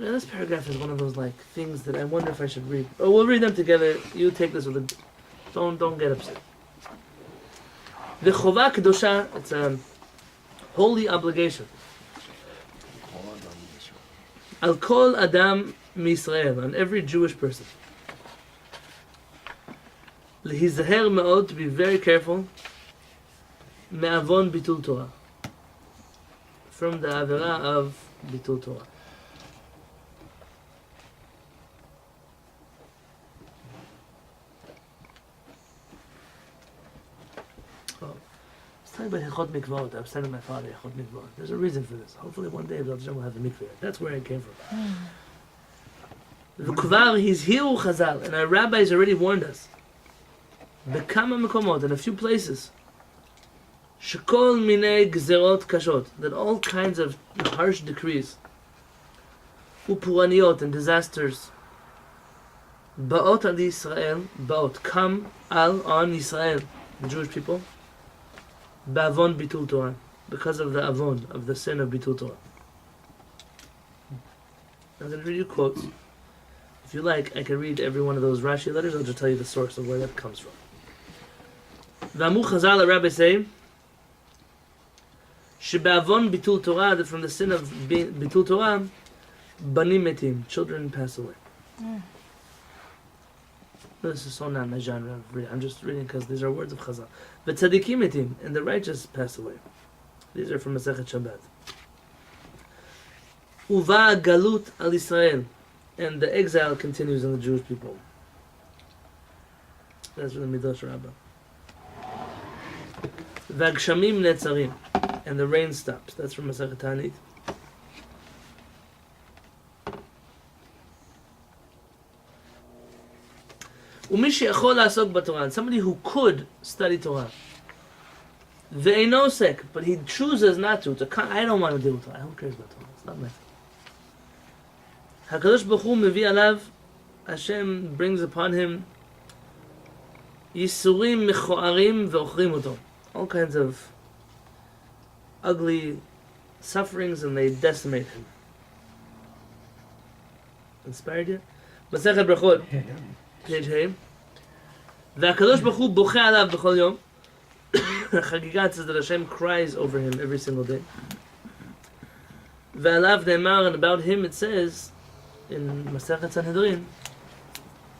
Now, this paragraph is one of those like things that I wonder if I should read. Oh, we'll read them together. You take this with a... Don't get upset. The Chovah Kedosha, it's a holy obligation. Al Kol Adam Misrael, on every Jewish person. Lehizaher Me'od, to be very careful. Me'avon Bitul Torah, from the Avera of Bitul Torah. About Hilchot Mikvot. I was telling my father Hilchot Mikvot. There's a reason for this. Hopefully one day Hashem will have the mikveh. That's where it came from. V'kvar hizhiru Chazal, and our rabbis already warned us. Bekama mekomot, in a few places. Shekol minei gzerot kashot, that all kinds of harsh decrees, upuraniot, and disasters, baot al Yisrael, baot, come on Yisrael, the Jewish people. Ba'avon bitul Torah, because of the avon, of the sin of bitul Torah. I'm going to read you quotes. If you like, I can read every one of those Rashi letters. I'll just tell you the source of where that comes from. V'amu Chazal, the rabbis say, Sheba'avon bitul Torah, that from the sin of bitul Torah, banim metim, children pass away. This is so not my genre of reading. I'm just reading because these are words of Chazal. But tzaddikim etim, and the righteous pass away. These are from Masechet Shabbat. Uva galut al Yisrael, and the exile continues on the Jewish people. That's from the Midrash Rabbah. V'agshamim netzarim, and the rain stops. That's from Masechet Tanit. Somebody who could study Torah, ve'enosek, but he chooses not to. I don't want to deal with Torah. Who cares about Torah? It's not my thing. HaKadosh Baruch Hu mevi alav, Hashem brings upon him yisurim mechoarim ve'ochrim oto, all kinds of ugly sufferings, and they decimate him. Inspired you? Masechet Brachot. Page Hey. V'akadosh Baruch Hu bocheh alav b'chol yom. Chagigat says that Hashem cries over him every single day. V'alav ne'emar, and about him it says in Masechet Sanhedrin,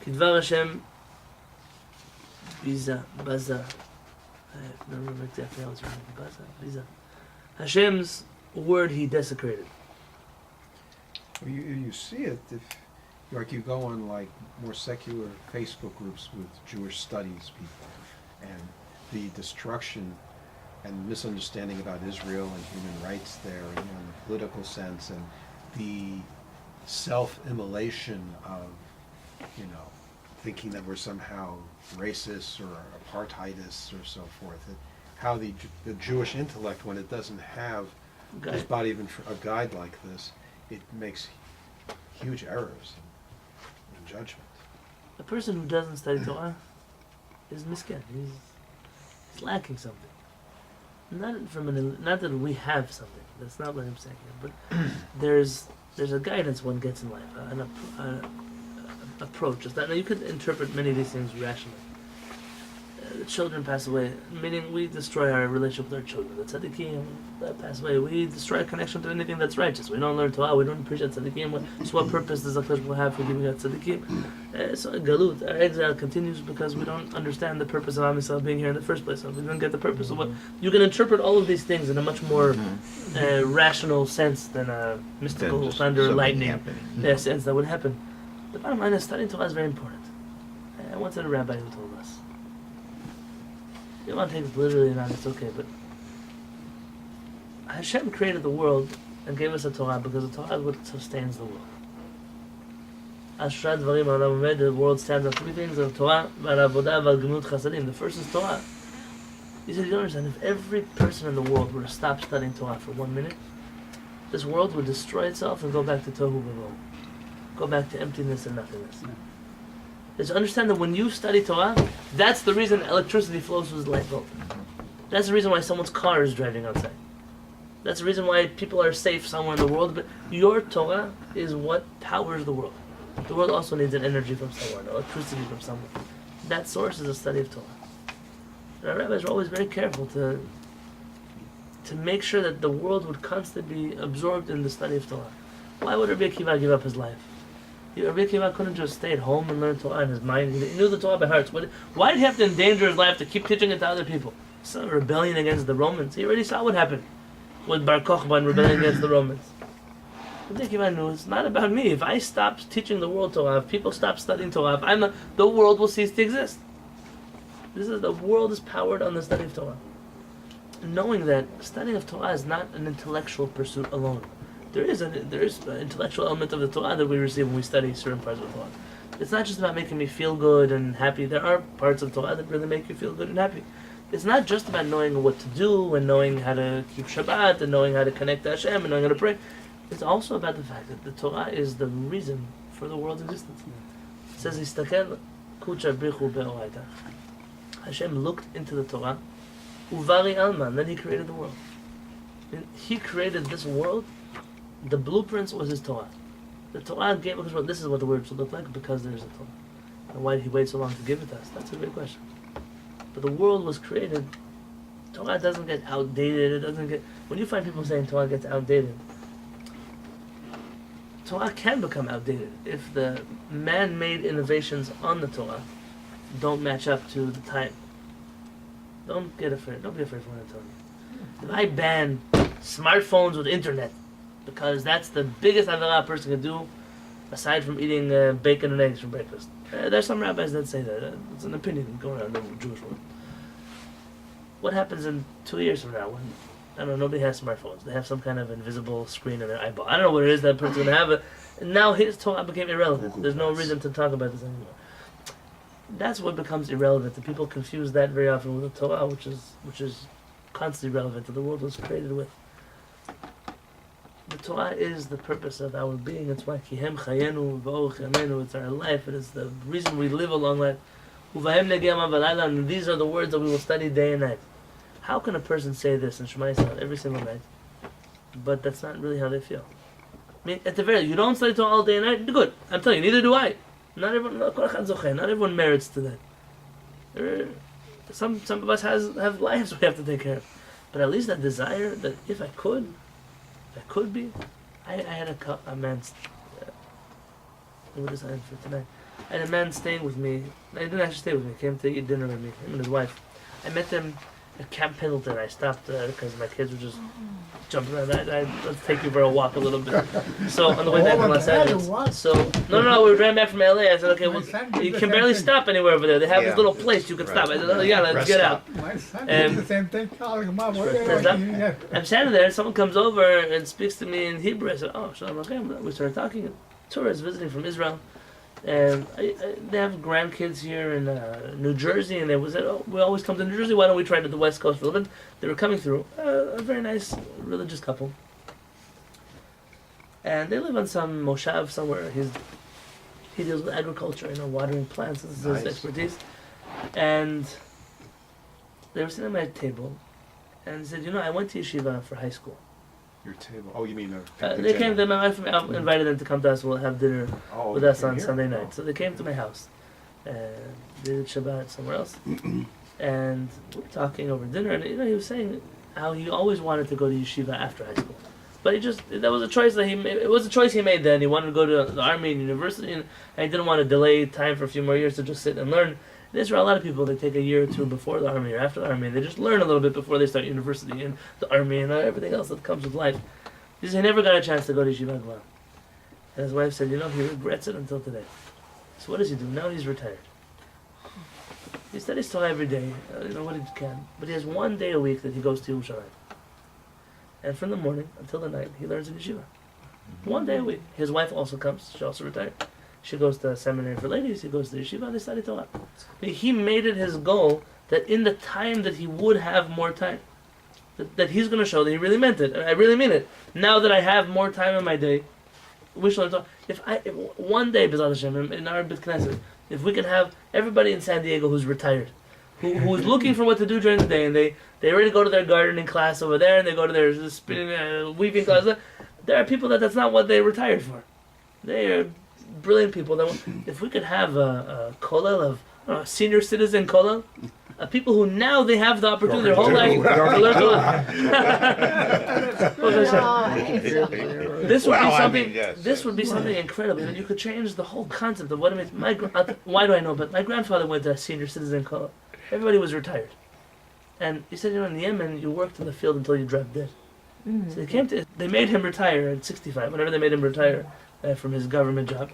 Kidvar Hashem biza, baza. I don't remember exactly how it's written. Baza, biza. Hashem's word he desecrated. Well, you see it if. Like you go on like more secular Facebook groups with Jewish studies people, and the destruction and misunderstanding about Israel and human rights there, in the political sense, and the self-immolation of, thinking that we're somehow racist or apartheidists or so forth. How the Jewish intellect, when it doesn't have this body of a guide like this, it makes huge errors. Judgment. A person who doesn't study Torah is miskin. He's lacking something. Not that we have something. That's not what I'm saying here. But there's a guidance one gets in life, an approach. Now you could interpret many of these things rationally. The children pass away, meaning we destroy our relationship with our children. The tzaddikim that pass away, we destroy a connection to anything that's righteous. We don't learn Torah, we don't appreciate tzaddikim. So what purpose does HaKadosh Baruch Hu have for giving us tzaddikim? So galut, our exile continues because we don't understand the purpose of Am Yisrael being here in the first place. So we don't get the purpose of what you can interpret all of these things in a much more rational sense than a mystical thunder or lightning sense that would happen. The bottom line is studying Torah is very important. I once had a rabbi who told us, you want to take it literally or not, it's okay, but Hashem created the world and gave us a Torah because the Torah is what sustains the world. The world stands on three things: of Torah, the first is Torah. He said, you don't understand, if every person in the world were to stop studying Torah for 1 minute, this world would destroy itself and go back to Tohu Vavohu. Go back to emptiness and nothingness. Is to understand that when you study Torah, that's the reason electricity flows through the light bulb. That's the reason why someone's car is driving outside. That's the reason why people are safe somewhere in the world. But your Torah is what powers the world. The world also needs an energy from somewhere, an electricity from somewhere. That source is a study of Torah. And our rabbis are always very careful to make sure that the world would constantly be absorbed in the study of Torah. Why would Rabbi Akiva give up his life? Rabbi Akiva couldn't just stay at home and learn Torah in his mind. He knew the Torah by heart. Why did he have to endanger his life to keep teaching it to other people? Some rebellion against the Romans. He already saw what happened with Bar Kokhba and rebellion against the Romans. Rabbi Akiva knew it's not about me. If I stop teaching the world Torah, if people stop studying Torah, if I'm not, the world will cease to exist. The world is powered on the study of Torah. Knowing that studying of Torah is not an intellectual pursuit alone. There is an intellectual element of the Torah that we receive when we study certain parts of the Torah. It's not just about making me feel good and happy. There are parts of Torah that really make you feel good and happy. It's not just about knowing what to do and knowing how to keep Shabbat and knowing how to connect to Hashem and knowing how to pray. It's also about the fact that the Torah is the reason for the world's existence. It says, "Yistakel kucha brichu be'oraita." Hashem looked into the Torah, uvari alma, and then He created the world. And He created this world. The blueprints was His Torah. The Torah gave us, well, this is what the world should look like because there is a Torah. And why did He wait so long to give it to us? That's a great question. But the world was created. Torah doesn't get outdated. It doesn't get. When you find people saying Torah gets outdated, Torah can become outdated if the man-made innovations on the Torah don't match up to the time. Don't get afraid. Don't be afraid for what I'm telling you. If I ban smartphones with internet, because that's the biggest avera a person can do, aside from eating bacon and eggs for breakfast. There's some rabbis that say that. It's an opinion going around the Jewish world. What happens in 2 years from now when, I don't know, nobody has smartphones. They have some kind of invisible screen in their eyeball. I don't know what it is that person's going to have. And now his Torah became irrelevant. There's no reason to talk about this anymore. That's what becomes irrelevant. And people confuse that very often with the Torah, which is constantly relevant that the world was created with. The Torah is the purpose of our being. It's why Kihem Chayenu V'Oruch Yamenu. It's our life. It is the reason we live a long life. Uvahem Negiyam Avalayla. And these are the words that we will study day and night. How can a person say this in Shema Yisrael every single night? But that's not really how they feel. I mean, at the very least, you don't study Torah all day and night. Good. I'm telling you, neither do I. Not everyone merits to that. Some of us have lives we have to take care of. But at least that desire that if I could be. I had a man. What decided for tonight? I had a man staying with me. He didn't actually stay with me. He came to eat dinner with me. Him and his wife. I met them at Camp Pendleton. I stopped because my kids were just jumping around. Let's take you for a walk a little bit. So on the way back from Los Angeles. So no, we ran back from LA. I said, okay, well, you can barely stop anywhere over there. They have this little place you can stop. I said, oh yeah, let's get out. My son did the same thing. I'm standing there. Someone comes over and speaks to me in Hebrew. I said, oh, Shalom Aleichem. We started talking. Tourists visiting from Israel. And they have grandkids here in New Jersey, and they said, "Oh, we always come to New Jersey. Why don't we try to the West Coast for a little bit?" They were coming through, a very nice religious couple, and they live on some moshav somewhere. He deals with agriculture, watering plants. This is his expertise. And they were sitting at my table, and he said, "I went to yeshiva for high school." Your table. Oh, you mean they came. My wife invited them to come to us. We'll have dinner with us on Sunday night. Oh. So they came to my house. They did Shabbat somewhere else, and we were talking over dinner. And he was saying how he always wanted to go to yeshiva after high school, but that was a choice that he made. It was a choice he made then. He wanted to go to the army and university, and he didn't want to delay time for a few more years to just sit and learn. In Israel, a lot of people, they take a year or two before the army or after the army, and they just learn a little bit before they start university and the army and everything else that comes with life. He said he never got a chance to go to Yeshiva Gva. And his wife said, he regrets it until today. So what does he do? Now he's retired. He studies Torah every day, what he can. But he has 1 day a week that he goes to Yerushalayim. And from the morning until the night, he learns in Yeshiva. 1 day a week. His wife also comes. She also retired. She goes to seminary for ladies, he goes to yeshiva, and they study Torah. He made it his goal that in the time that he would have more time, that he's going to show that he really meant it. And I really mean it. Now that I have more time in my day, we shall learn Torah. If one day, B'ezrat Hashem, in our Beit Knesset, if we can have everybody in San Diego who's retired, who's looking for what to do during the day, and they already go to their gardening class over there, and they go to their spinning, weaving class. There are people that's not what they retired for. They are brilliant people. If we could have a kollel of senior citizen kollel, people who now they have the opportunity their whole life to learn Torah. This would be something. This would be something incredible, and you could change the whole concept of what it means. Why do I know? But my grandfather went to a senior citizen kollel. Everybody was retired, and he said, in Yemen, you worked in the field until you dropped dead. So they made him retire at 65. Whenever they made him retire from his government job.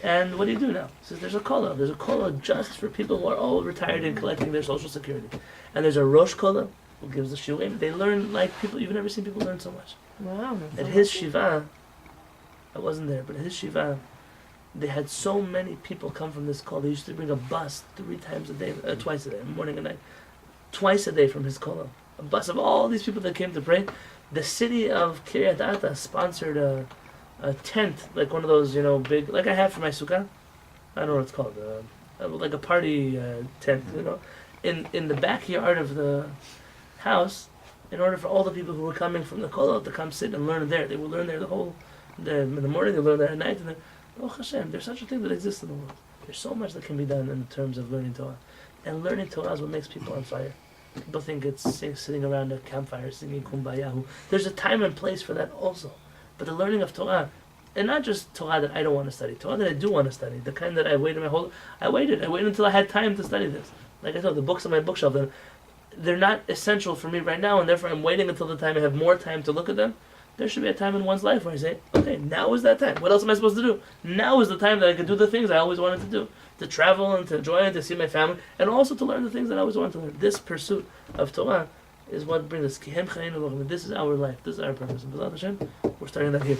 And what do you do now? He says there's a kollel. There's a kollel just for people who are all retired and collecting their social security. And there's a rosh kollel who gives the shiurim. They learn like people. You've never seen people learn so much. Wow. At his shiva, I wasn't there, but at his shiva, they had so many people come from this kollel. They used to bring a bus 3 times a day, twice a day, morning and night, twice a day from his kollel. A bus of all these people that came to pray. The city of Kehillat sponsored a tent, like one of those, big, like I have for my sukkah. I don't know what it's called, like a party tent, in the backyard of the house, in order for all the people who were coming from the kollel to come sit and learn there. They would learn there in the morning, they learn there at night, and then, oh Hashem, there's such a thing that exists in the world. There's so much that can be done in terms of learning Torah. And learning Torah is what makes people on fire. People think it's sitting around a campfire singing Kumbayahu. There's a time and place for that also. But the learning of Torah, and not just Torah that I don't want to study, Torah that I do want to study, the kind that I waited until I had time to study this. Like I told, the books on my bookshelf, they're not essential for me right now, and therefore I'm waiting until the time I have more time to look at them. There should be a time in one's life where I say, okay, now is that time. What else am I supposed to do? Now is the time that I can do the things I always wanted to do. To travel and to enjoy and to see my family, and also to learn the things that I always wanted to learn. This pursuit of Torah is what brings us. This is our life. This is our purpose. And B'ezrat Hashem, we're starting that here.